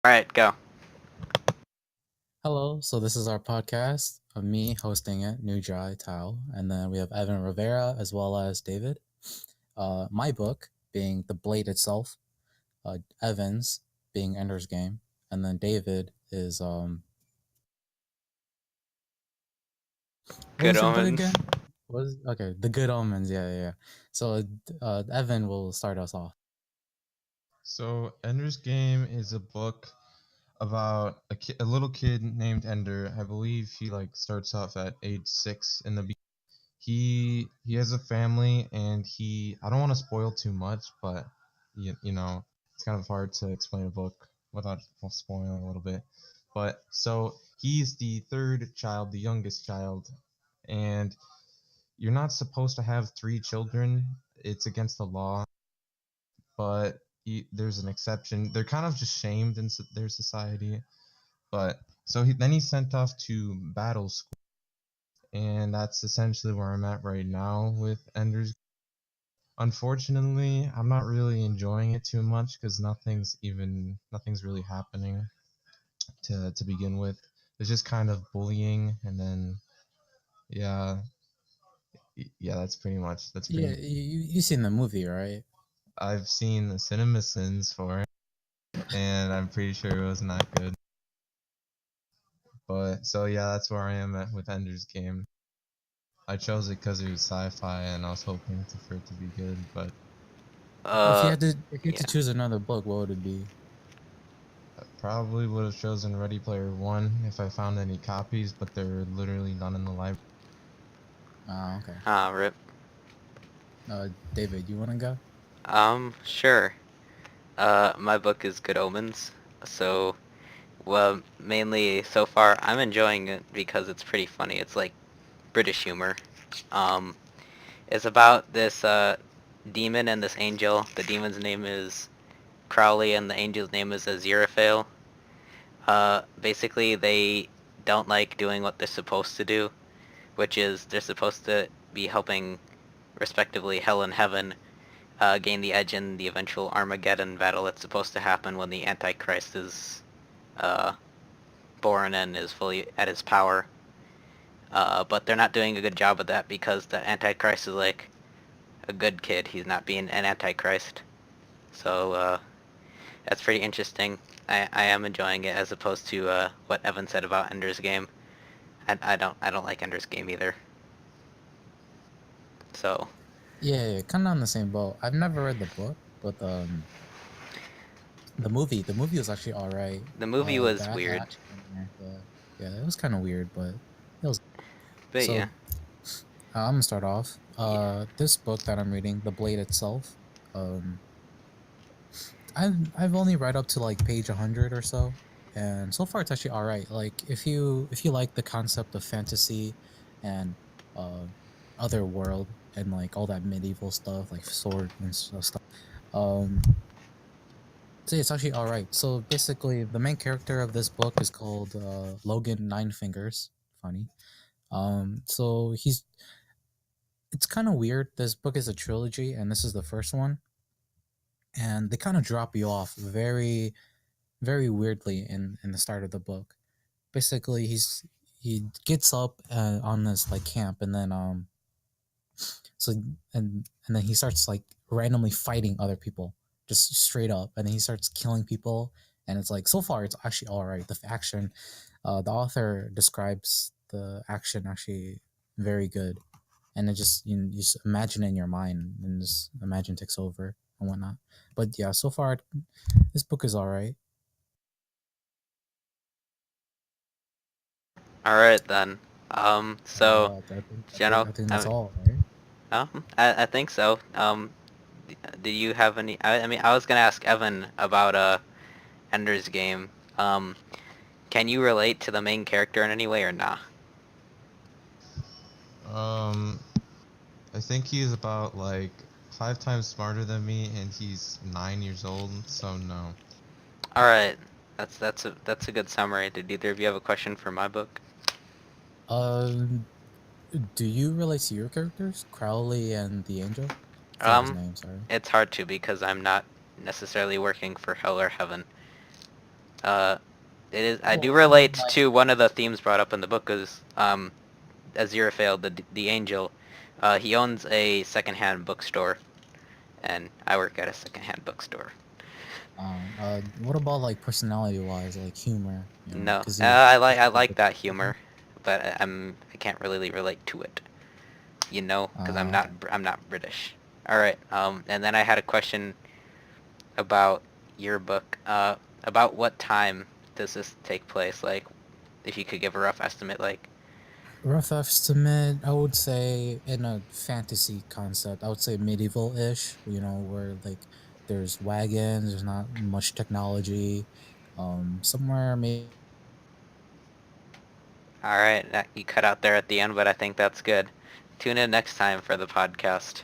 All right, go. Hello, so this is our podcast of me hosting it, Nujay, Tao, and then we have Evan Rivera as well as David. My book being The Blade itself, Evan's being Ender's Game, and then David is what Good was your book omens. again? Okay, The Good Omens. Yeah. So Evan will start us off. So Ender's Game is a book about a little kid named Ender. I believe he starts off at age 6 in the he has a family, and I don't want to spoil too much, but it's kind of hard to explain a book without spoiling a little bit. But so he's the third child, the youngest child, and you're not supposed to have three children. It's against the law, but there's an exception. They're kind of just shamed in their society. But so then he's sent off to battle school, and that's essentially where I'm at right now with Ender's. Unfortunately, I'm not really enjoying it too much because nothing's really happening to begin with. There's just kind of bullying, and then yeah, yeah, that's pretty Yeah, much. you seen the movie, right? I've seen the Cinema Sins for it, and I'm pretty sure it was not good. But so yeah, that's where I am at with Ender's Game. I chose it because it was sci-fi, and I was hoping for it to be good, but Uh, If you had to yeah. choose another book, what would it be? I probably would have chosen Ready Player One if I found any copies, but there are literally none in the library. Okay. Rip. David, you wanna go? Sure. My book is Good Omens. So, well, mainly so far, I'm enjoying it because it's pretty funny. It's like British humor. Um, it's about this demon and this angel. The demon's name is Crowley, and the angel's name is Aziraphale. Basically, they don't like doing what they're supposed to do, which is they're supposed to be helping, respectively, hell and heaven gain the edge in the eventual Armageddon battle that's supposed to happen when the Antichrist is uh, born and is fully at his power. But they're not doing a good job of that because the Antichrist is like a good kid. He's not being an Antichrist. So that's pretty interesting. I am enjoying it as opposed to what Evan said about Ender's Game. I don't like Ender's Game either. So Yeah, kind of on the same boat. I've never read the book, but the movie was actually all right. the movie The was weird, action in there, yeah, it was kind of weird, but it was but yeah. so. I'm gonna start off. Yeah. This book that I'm reading, The Blade itself. Um, I've only read up to like page 100 or so, and so far it's actually all right. Like if you like the concept of fantasy, and uh, other world and like all that medieval stuff, like sword and stuff. Um, so it's actually all right. So basically, the main character of this book is called Logan Nine Fingers. Funny. So it's kind of weird. This book is a trilogy, and this is the first one, and they kind of drop you off very weirdly in the start of the book. Basically, he gets up on this like camp, and then so and then he starts like randomly fighting other people just straight up, and then he starts killing people, and it's like so far it's actually all right. The action, the author describes the action actually very good, and it just you just imagine in your mind, and just imagine takes over and whatnot. But yeah, so far this book is all right. All right then. So general. I think that's all, right? I think so. Do you have any? I mean, I was gonna ask Evan about Ender's Game. Can you relate to the main character in any way or not? Um, I think he's about like 5 times smarter than me, and he's 9 years old. So no. All right, that's a good summary. Did either of you have a question for my book? Um, do you relate to your characters, Crowley and the Angel? Forgot his Um, name. Sorry. it's hard to because I'm not necessarily working for Hell or Heaven. It is. I do Oh, relate like, to one of the themes brought up in the book is Aziraphale, the angel. He owns a secondhand bookstore, and I work at a secondhand bookstore. what about like personality-wise, like humor? No, Because I like that humor, but I can't really relate to it. Because uh, I'm not British. All right. And then I had a question about your book. About what time does this take place? Like, if you could give a rough estimate, like. rough estimate, I would say in a fantasy concept, I would say medieval-ish. Where like there's wagons, there's not much technology. Somewhere maybe. All right, you cut out there at the end, but I think that's good. Tune in next time for the podcast.